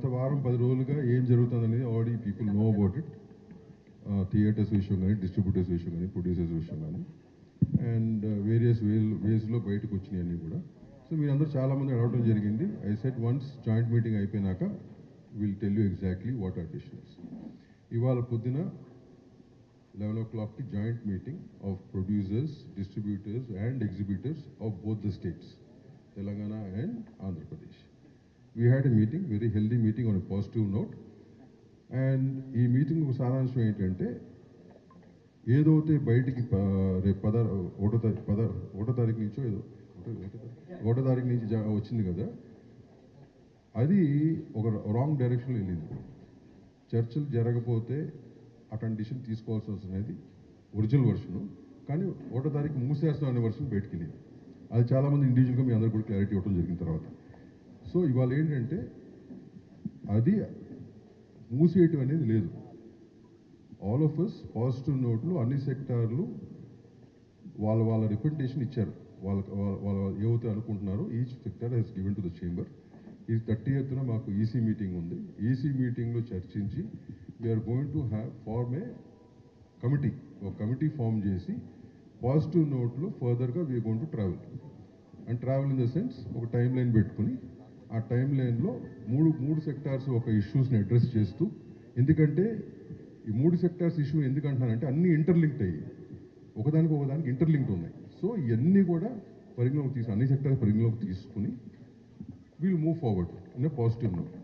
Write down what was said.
గత వారం 10 రోజులుగా ఏం జరుగుతుందనేది already people know about it. Theatres విషయం కానీ, డిస్ట్రిబ్యూటర్స్ విషయం కానీ, ప్రొడ్యూసర్స్ విషయం కానీ, అండ్ వేరియస్ వేస్లో బయటకు వచ్చినాయి అన్నీ కూడా. సో మీరందరూ చాలామంది అడగడం జరిగింది. I said once joint meeting అయిపోయినాక will tell you exactly what are decisions. ఇవాళ పొద్దున 11 o'clock joint meeting of producers, distributors and exhibitors of both the states, Telangana and Andhra Pradesh. We had a meeting, very healthy meeting on a positive note. And ఈ meeting సారాంశం ఏంటంటే ఏదైతే బయటికి రేపు 1వ తారీఖు నుంచో ఏదో 1వ తారీఖు నుంచి వచ్చింది కదా, అది ఒక రాంగ్ డైరెక్షన్లో వెళ్ళింది. చర్చలు జరగకపోతే అటువంటి డిసిషన్ తీసుకోవాల్సి వస్తున్నది ఒరిజినల్ వర్షను, కానీ 1వ తారీఖు మూసేస్తాం అనే వర్షన్ బయటకు వెళ్ళింది. అది చాలామంది ఇండివిజువల్గా మీ అందరూ కూడా క్లారిటీ ఇవ్వడం జరిగిన తర్వాత. సో ఇవాళ ఏంటంటే అది మూసేయటం అనేది లేదు. ఆల్ ఆఫ్ అస్ పాజిటివ్ నోట్లు అన్ని సెక్టార్లు వాళ్ళ రిప్రజెంటేషన్ ఇచ్చారు. వాళ్ళు ఏవైతే అనుకుంటున్నారో each sector has given to the chamber. ఈ 30th మాకు ఈసీ మీటింగ్ ఉంది. ఈసీ మీటింగ్లో చర్చించి we are going to form a committee. ఒక కమిటీ ఫామ్ చేసి పాజిటివ్ నోట్లో ఫర్దర్గా we are going to travel. And travel in the sense ఒక టైం లైన్ పెట్టుకుని ఆ టైం లైన్లో మూడు సెక్టార్స్ ఒక ఇష్యూస్ని అడ్రస్ చేస్తూ, ఎందుకంటే ఈ 3 సెక్టార్స్ ఇష్యూ ఎందుకంటున్నానంటే అన్నీ ఇంటర్లింక్డ్ అయ్యి ఒకదానికి ఇంటర్లింక్డ్ ఉన్నాయి. సో ఇవన్నీ కూడా అన్ని సెక్టార్స్ పరిగణలోకి తీసుకుని will move forward in a positive note.